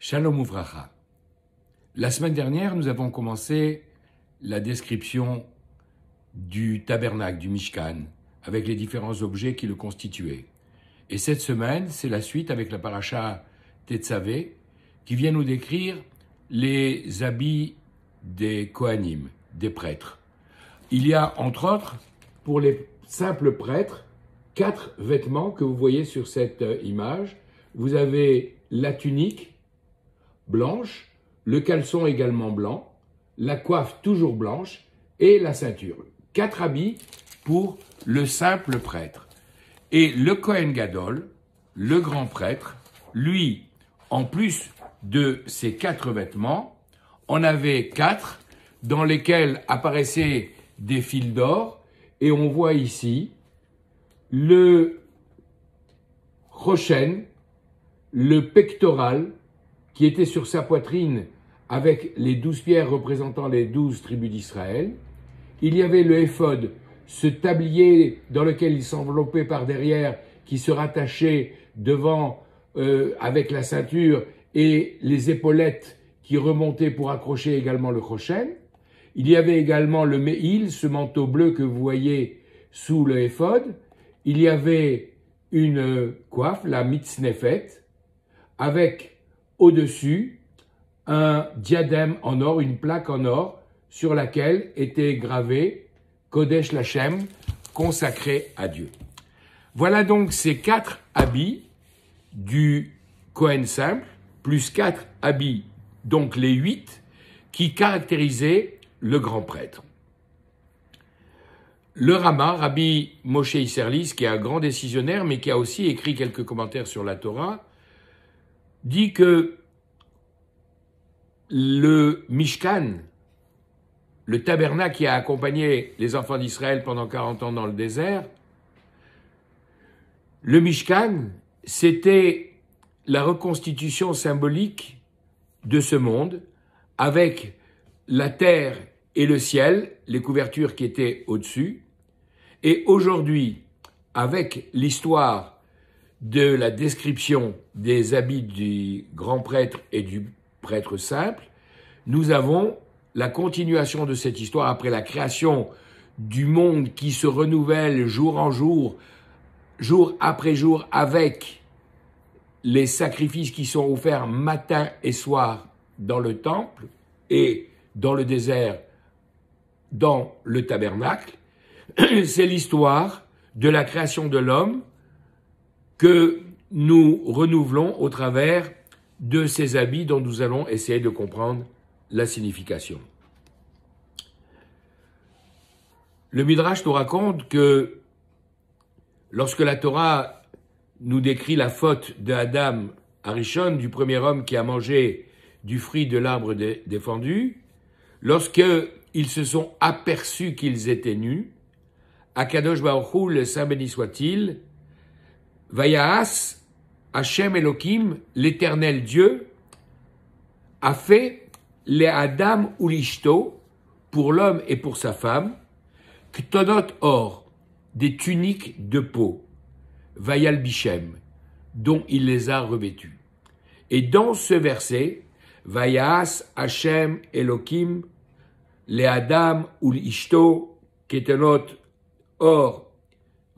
Shalom Uvracha. La semaine dernière, nous avons commencé la description du tabernacle, du Mishkan, avec les différents objets qui le constituaient. Et cette semaine, c'est la suite avec la paracha Tetzavé, qui vient nous décrire les habits des Kohanim, des prêtres. Il y a, entre autres, pour les simples prêtres, 4 vêtements que vous voyez sur cette image. Vous avez la tunique blanche, le caleçon également blanc, la coiffe toujours blanche et la ceinture. 4 habits pour le simple prêtre. Et le Kohen Gadol, le grand prêtre, lui, en plus de ces 4 vêtements, en avait 4 dans lesquels apparaissaient des fils d'or, et on voit ici le Choshen, le pectoral, qui était sur sa poitrine avec les 12 pierres représentant les 12 tribus d'Israël. Il y avait le éphod, ce tablier dans lequel il s'enveloppait par derrière, qui se rattachait devant avec la ceinture et les épaulettes qui remontaient pour accrocher également le Choshen. Il y avait également le Me'il, ce manteau bleu que vous voyez sous le éphod. Il y avait une coiffe, la mitznefet, avec au-dessus un diadème en or, une plaque en or, sur laquelle était gravé Kodesh Lachem, consacré à Dieu. Voilà donc ces 4 habits du Kohen simple, plus 4 habits, donc les 8, qui caractérisaient le grand prêtre. Le Rama, Rabbi Moshe Isserlis, qui est un grand décisionnaire, mais qui a aussi écrit quelques commentaires sur la Torah, dit que le Mishkan, le tabernacle qui a accompagné les enfants d'Israël pendant 40 ans dans le désert, le Mishkan, c'était la reconstitution symbolique de ce monde avec la terre et le ciel, les couvertures qui étaient au-dessus. Et aujourd'hui, avec l'histoire de la description des habits du grand prêtre et du prêtre simple, nous avons la continuation de cette histoire après la création du monde qui se renouvelle jour en jour, jour après jour, avec les sacrifices qui sont offerts matin et soir dans le temple et dans le désert, dans le tabernacle. C'est l'histoire de la création de l'homme que nous renouvelons au travers de ces habits dont nous allons essayer de comprendre la signification. Le Midrash nous raconte que lorsque la Torah nous décrit la faute d'Adam Arishon, du premier homme qui a mangé du fruit de l'arbre défendu, lorsqu'ils se sont aperçus qu'ils étaient nus, Akadosh Baruch Hu, le Saint béni soit-il, Vayahas, Hashem Elohim, l'éternel Dieu, a fait les Adam ou l'Ishto, pour l'homme et pour sa femme, Ktonot or, des tuniques de peau, Vayal Bichem, dont il les a revêtus. Et dans ce verset, Vayahas, Hashem Elohim, les Adam ou l'Ishto, Ktonot or,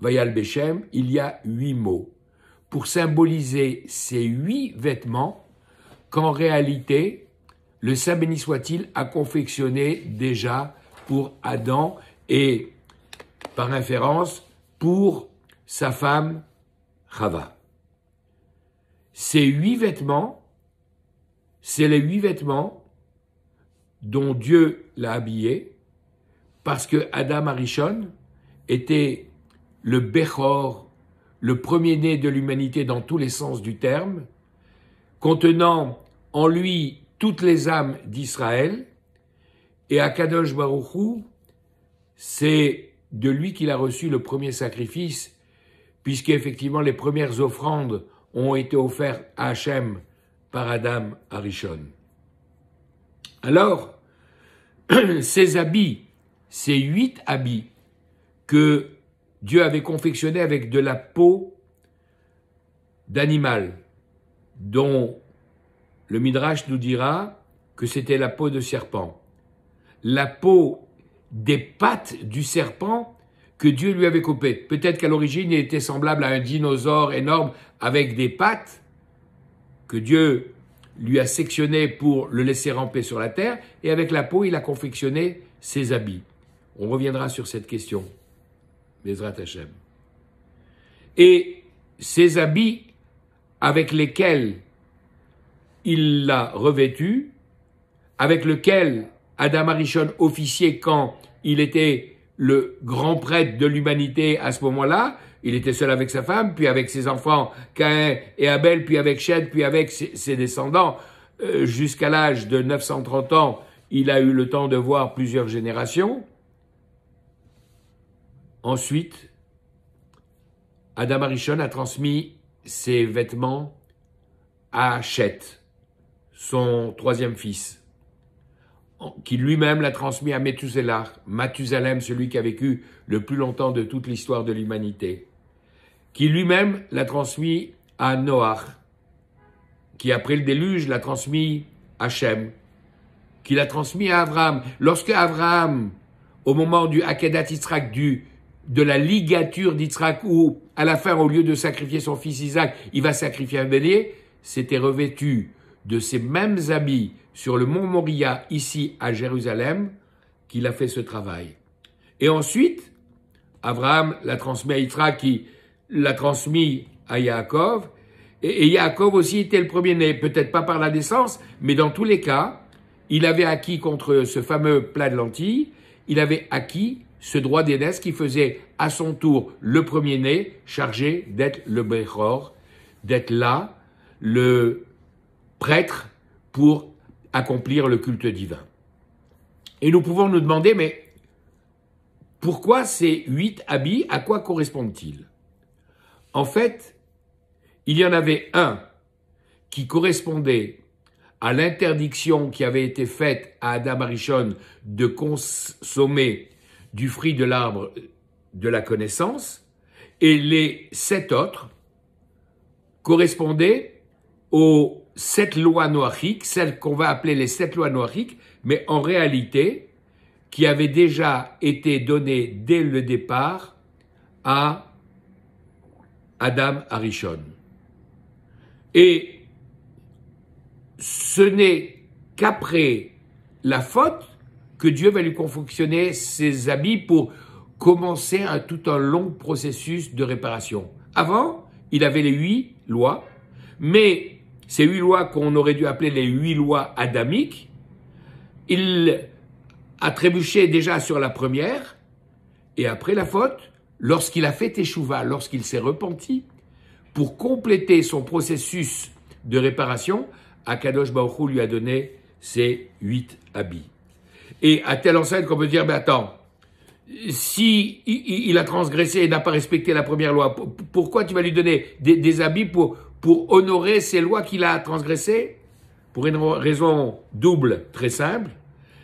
Vayal Bechem, il y a 8 mots pour symboliser ces 8 vêtements qu'en réalité, le Saint béni soit-il a confectionné déjà pour Adam et, par inférence, pour sa femme Chava. Ces 8 vêtements, c'est les 8 vêtements dont Dieu l'a habillé parce que Adam Arishon était le Bechor, le premier-né de l'humanité dans tous les sens du terme, contenant en lui toutes les âmes d'Israël, et Akadosh Baruch Hu, c'est de lui qu'il a reçu le premier sacrifice, puisqu'effectivement les premières offrandes ont été offertes à Hachem par Adam Arishon. Alors, ces habits, ces 8 habits que Dieu avait confectionné avec de la peau d'animal, dont le Midrash nous dira que c'était la peau de serpent. La peau des pattes du serpent que Dieu lui avait coupée. Peut-être qu'à l'origine, il était semblable à un dinosaure énorme avec des pattes que Dieu lui a sectionné pour le laisser ramper sur la terre, et avec la peau, il a confectionné ses habits. On reviendra sur cette question, Bezrat Hashem. Et ces habits avec lesquels il l'a revêtu, avec lequel Adam Arishon officiait quand il était le grand prêtre de l'humanité à ce moment-là. Il était seul avec sa femme, puis avec ses enfants Caïn et Abel, puis avec Shed, puis avec ses descendants. Jusqu'à l'âge de 930 ans, il a eu le temps de voir plusieurs générations. Ensuite, Adam Arishon a transmis ses vêtements à Shet, son troisième fils, qui lui-même l'a transmis à Mathusalem, celui qui a vécu le plus longtemps de toute l'histoire de l'humanité, qui lui-même l'a transmis à Noach, qui après le déluge l'a transmis à Shem, qui l'a transmis à Abraham. Lorsque Abraham, au moment du Akedat Yitzhak, de la ligature d'Yitzhak, où à la fin, au lieu de sacrifier son fils Isaac, il va sacrifier un bélier, s'était revêtu de ces mêmes habits sur le mont Moria, ici à Jérusalem, qu'il a fait ce travail. Et ensuite, Abraham l'a transmis à Yitzhak, qui l'a transmis à Yaakov, et Yaakov aussi était le premier-né, peut-être pas par la naissance, mais dans tous les cas, il avait acquis contre ce fameux plat de lentilles, il avait acquis ce droit d'aînesse qui faisait à son tour le premier-né, chargé d'être le Bechor, d'être là, le prêtre pour accomplir le culte divin. Et nous pouvons nous demander, mais pourquoi ces 8 habits, à quoi correspondent-ils? En fait, il y en avait un qui correspondait à l'interdiction qui avait été faite à Adam Arishon de consommer du fruit de l'arbre de la connaissance, et les 7 autres correspondaient aux 7 lois noachiques, celles qu'on va appeler les 7 lois noachiques, mais en réalité, qui avaient déjà été données dès le départ à Adam Arishon. Et ce n'est qu'après la faute que Dieu va lui confectionner ses habits pour commencer tout un long processus de réparation. Avant, il avait les 8 lois, mais ces 8 lois qu'on aurait dû appeler les 8 lois adamiques, il a trébuché déjà sur la première, et après la faute, lorsqu'il a fait teshuva, lorsqu'il s'est repenti, pour compléter son processus de réparation, Akadosh Baruch Hu lui a donné ses 8 habits. Et à telle enseigne qu'on peut dire, mais attends, si il a transgressé et n'a pas respecté la première loi, pourquoi tu vas lui donner des habits pour honorer ces lois qu'il a transgressées? Pour une raison double, très simple,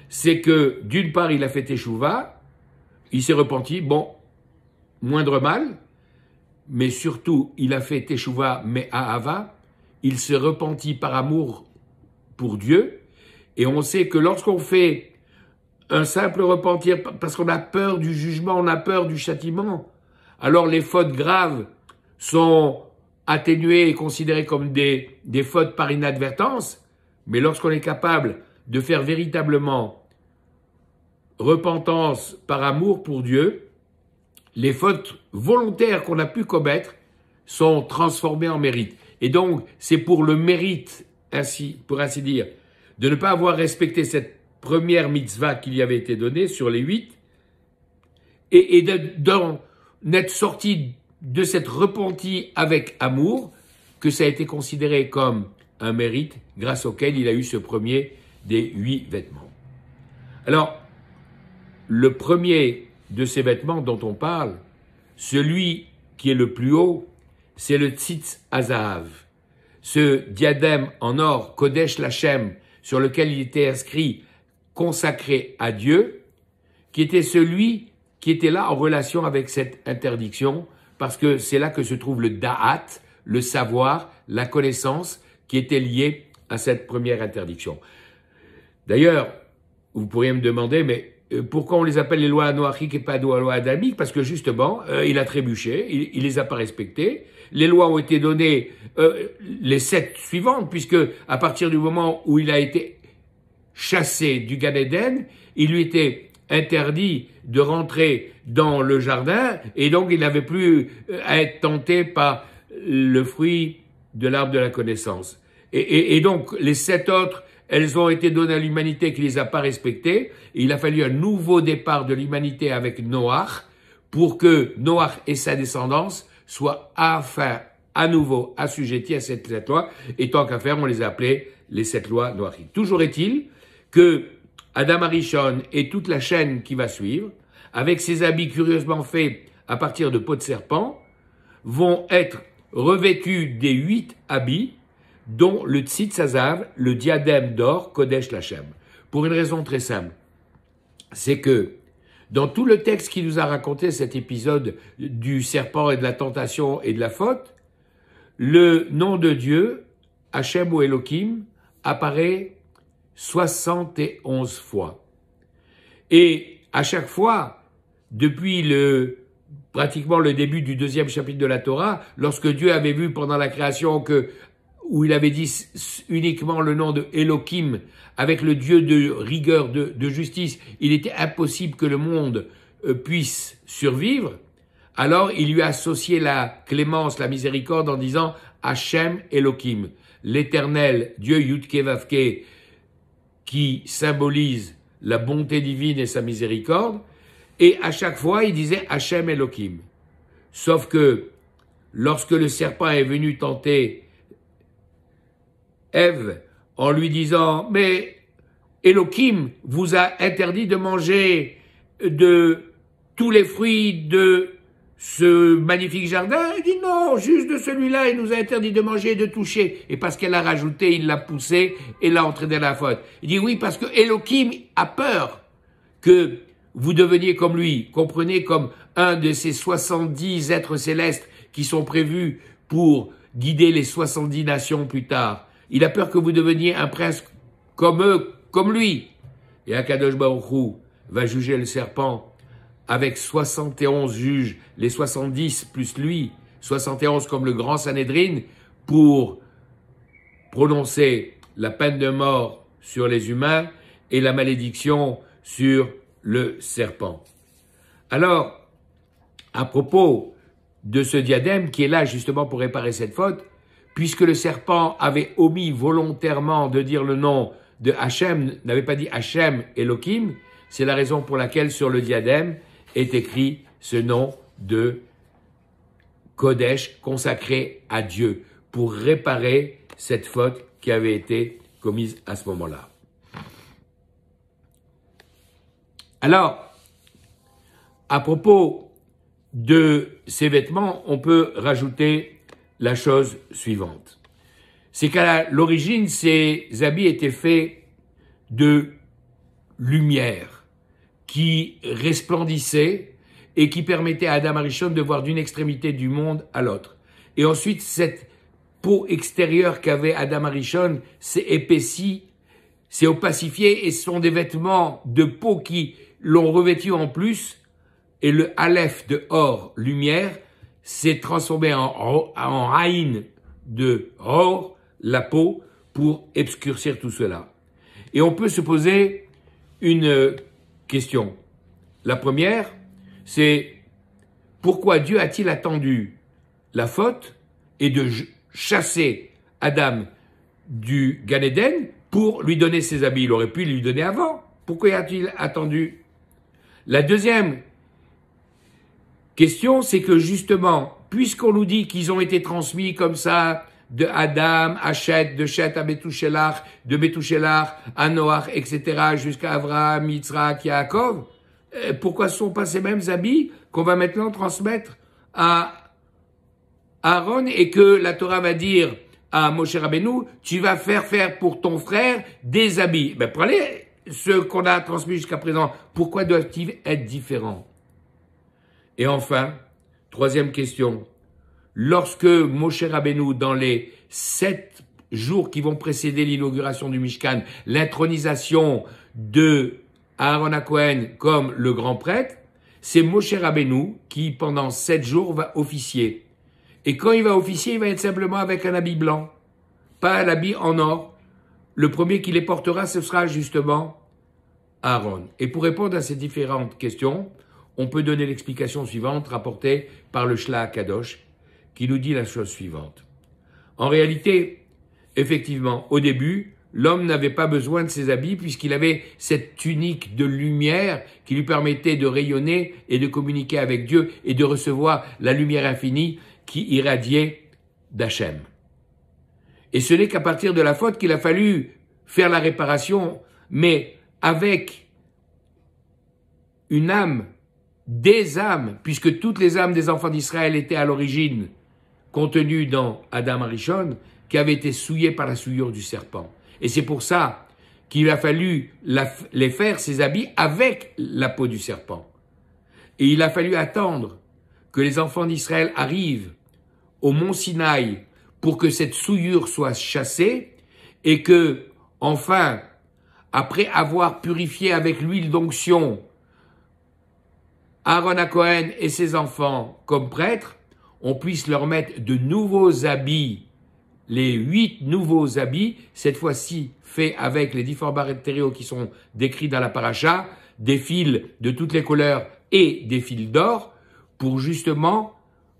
c'est que d'une part, il a fait teshuva, il s'est repenti, bon, moindre mal, mais surtout, il a fait teshuva me'ahava, il s'est repenti par amour pour Dieu, et on sait que lorsqu'on fait un simple repentir parce qu'on a peur du jugement, on a peur du châtiment, alors les fautes graves sont atténuées et considérées comme des fautes par inadvertance, mais lorsqu'on est capable de faire véritablement repentance par amour pour Dieu, les fautes volontaires qu'on a pu commettre sont transformées en mérite. Et donc, c'est pour le mérite, pour ainsi dire, de ne pas avoir respecté cette première mitzvah qui lui avait été donnée sur les 8, et d'être sorti de cette repentie avec amour, que ça a été considéré comme un mérite grâce auquel il a eu ce premier des 8 vêtements. Alors, le premier de ces vêtements dont on parle, celui qui est le plus haut, c'est le Tzitz Hazahav, ce diadème en or, Kodesh Lachem, sur lequel il était inscrit consacré à Dieu, qui était celui qui était là en relation avec cette interdiction, parce que c'est là que se trouve le da'at, le savoir, la connaissance, qui était lié à cette première interdiction. D'ailleurs, vous pourriez me demander, mais pourquoi on les appelle les lois noachiques et pas les lois adamiques? Parce que justement, il a trébuché, il les a pas respectées. Les lois ont été données, les 7 suivantes, puisque à partir du moment où il a été chassé du Gan Eden, il lui était interdit de rentrer dans le jardin, et donc il n'avait plus à être tenté par le fruit de l'arbre de la connaissance. Et donc, les 7 autres, elles ont été données à l'humanité qui les a pas respectées. Et il a fallu un nouveau départ de l'humanité avec Noach pour que Noach et sa descendance soient enfin à nouveau assujettis à cette loi. Et tant qu'à faire, on les a appelés les 7 lois noachiques. Toujours est-il que Adam Arishon et toute la chaîne qui va suivre, avec ses habits curieusement faits à partir de peau de serpent, vont être revêtus des 8 habits, dont le tzitz hazav, le diadème d'or, Kodesh Lachem. Pour une raison très simple. C'est que, dans tout le texte qui nous a raconté cet épisode du serpent et de la tentation et de la faute, le nom de Dieu, Hachem ou Elohim, apparaît 71 fois. Et à chaque fois, depuis pratiquement le début du 2e chapitre de la Torah, lorsque Dieu avait vu pendant la création où il avait dit uniquement le nom de Elohim, avec le Dieu de rigueur, de justice, il était impossible que le monde puisse survivre, alors il lui a associé la clémence, la miséricorde en disant Hachem Elohim, l'éternel Dieu Yudke Vavke, qui symbolise la bonté divine et sa miséricorde, et à chaque fois il disait Hachem Elohim. Sauf que lorsque le serpent est venu tenter Ève, en lui disant, mais Elohim vous a interdit de manger de tous les fruits de ce magnifique jardin. Il dit non, juste de celui-là, il nous a interdit de manger et de toucher. Et parce qu'elle a rajouté, il l'a poussé et l'a entraîné dans la faute. Il dit oui, parce que Elohim a peur que vous deveniez comme lui. Comprenez, comme un de ces 70 êtres célestes qui sont prévus pour guider les 70 nations plus tard. Il a peur que vous deveniez un prince comme eux, comme lui. Et Akadosh Baruch Hu va juger le serpent avec 71 juges, les 70 plus lui, 71 comme le grand Sanhédrin, pour prononcer la peine de mort sur les humains et la malédiction sur le serpent. Alors, à propos de ce diadème qui est là justement pour réparer cette faute, puisque le serpent avait omis volontairement de dire le nom de Hachem, n'avait pas dit Hachem Elohim, c'est la raison pour laquelle sur le diadème est écrit ce nom de Kodesh, consacré à Dieu, pour réparer cette faute qui avait été commise à ce moment-là. Alors, à propos de ces vêtements, on peut rajouter la chose suivante. C'est qu'à l'origine, ces habits étaient faits de lumière qui resplendissait et qui permettait à Adam Arishon de voir d'une extrémité du monde à l'autre. Et ensuite, cette peau extérieure qu'avait Adam Arishon s'est épaissie, s'est opacifiée, et ce sont des vêtements de peau qui l'ont revêtu en plus, et le Aleph de or, lumière, s'est transformé en Haïn de or, la peau, pour obscurcir tout cela. Et on peut se poser une question. La première, c'est pourquoi Dieu a-t-il attendu la faute et de chasser Adam du Gan Eden pour lui donner ses habits? Il aurait pu lui donner avant. Pourquoi a-t-il attendu? La deuxième question, c'est que justement, puisqu'on nous dit qu'ils ont été transmis comme ça, de Adam à Chet, de Chet à Metouchelach, de Metouchelach à Noach, etc., jusqu'à Abraham, Yitzhak, Yaakov, pourquoi ce ne sont pas ces mêmes habits qu'on va maintenant transmettre à Aaron et que la Torah va dire à Moshe Rabbeinu, tu vas faire pour ton frère des habits. Ben, prenez ceux qu'on a transmis jusqu'à présent. Pourquoi doivent-ils être différents? Et enfin, troisième question. Lorsque Moshe Rabbeinu, dans les 7 jours qui vont précéder l'inauguration du Mishkan, l'intronisation de Aaron HaKohen comme le grand prêtre, c'est Moshe Rabbeinu qui, pendant 7 jours, va officier. Et quand il va officier, il va être simplement avec un habit blanc, pas un habit en or. Le premier qui les portera, ce sera justement Aaron. Et pour répondre à ces différentes questions, on peut donner l'explication suivante rapportée par le Shla Kadosh, qui nous dit la chose suivante. En réalité, effectivement, au début, l'homme n'avait pas besoin de ses habits puisqu'il avait cette tunique de lumière qui lui permettait de rayonner et de communiquer avec Dieu et de recevoir la lumière infinie qui irradiait d'Hachem. Et ce n'est qu'à partir de la faute qu'il a fallu faire la réparation, mais avec une âme, des âmes, puisque toutes les âmes des enfants d'Israël étaient à l'origine contenues dans Adam Arishon, qui avaient été souillées par la souillure du serpent. Et c'est pour ça qu'il a fallu les faire, ces habits, avec la peau du serpent. Et il a fallu attendre que les enfants d'Israël arrivent au mont Sinaï pour que cette souillure soit chassée et que, enfin, après avoir purifié avec l'huile d'onction Aaron HaKohen et ses enfants comme prêtres, on puisse leur mettre de nouveaux habits, les 8 nouveaux habits, cette fois-ci faits avec les différents matériaux qui sont décrits dans la paracha, des fils de toutes les couleurs et des fils d'or, pour justement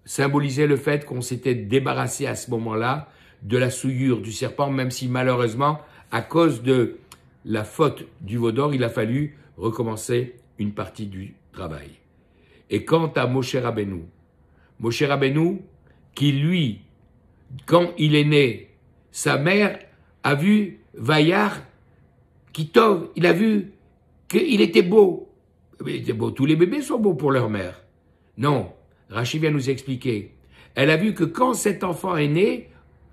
symboliser le fait qu'on s'était débarrassé à ce moment-là de la souillure du serpent, même si malheureusement, à cause de la faute du veau d'or, il a fallu recommencer une partie du travail. Et quant à Moshe Rabbeinu, qui lui, quand il est né, sa mère a vu Vayar Kitov, il a vu qu'il était beau. Il était beau, tous les bébés sont beaux pour leur mère. Non, Rashi vient nous expliquer. Elle a vu que quand cet enfant est né,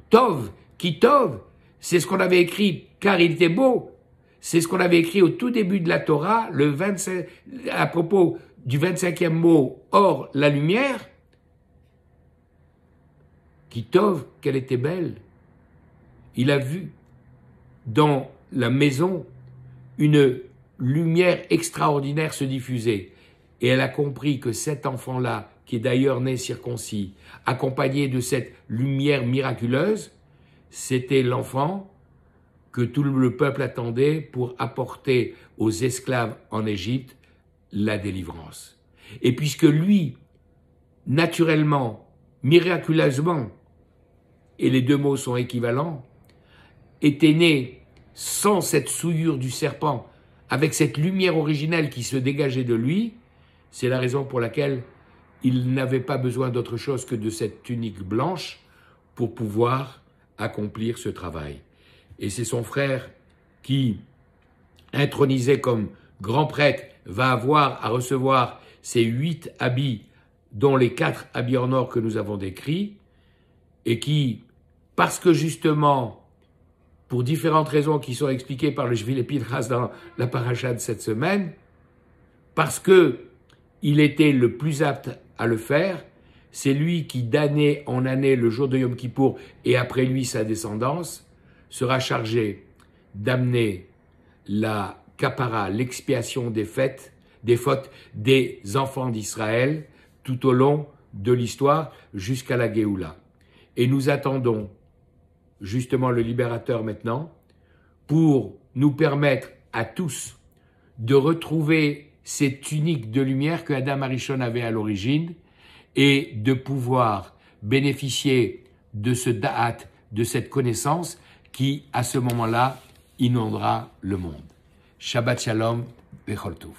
Tov, Kitov, c'est ce qu'on avait écrit, car il était beau. C'est ce qu'on avait écrit au tout début de la Torah, le 25, à propos du 25e mot, or la lumière, Kitov, qu'elle était belle. Il a vu dans la maison une lumière extraordinaire se diffuser. Et elle a compris que cet enfant-là, qui est d'ailleurs né circoncis, accompagné de cette lumière miraculeuse, c'était l'enfant que tout le peuple attendait pour apporter aux esclaves en Égypte la délivrance. Et puisque lui, naturellement, miraculeusement, et les deux mots sont équivalents, était né sans cette souillure du serpent, avec cette lumière originelle qui se dégageait de lui, c'est la raison pour laquelle il n'avait pas besoin d'autre chose que de cette tunique blanche pour pouvoir accomplir ce travail. Et c'est son frère qui, intronisé comme grand prêtre, va avoir à recevoir ces 8 habits, dont les 4 habits en or que nous avons décrits, et qui, parce que justement, pour différentes raisons qui sont expliquées par le Shvil et Pinchas dans la paracha de cette semaine, parce que il était le plus apte à le faire, c'est lui qui, d'année en année, le jour de Yom Kippour, et après lui sa descendance, sera chargé d'amener la kapara, l'expiation des fautes des enfants d'Israël, tout au long de l'histoire, jusqu'à la Géoula. Et nous attendons justement le libérateur maintenant, pour nous permettre à tous de retrouver cette tunique de lumière que Adam Arishon avait à l'origine et de pouvoir bénéficier de ce da'at, de cette connaissance qui, à ce moment-là, inondera le monde. Shabbat Shalom, Bechol Tov.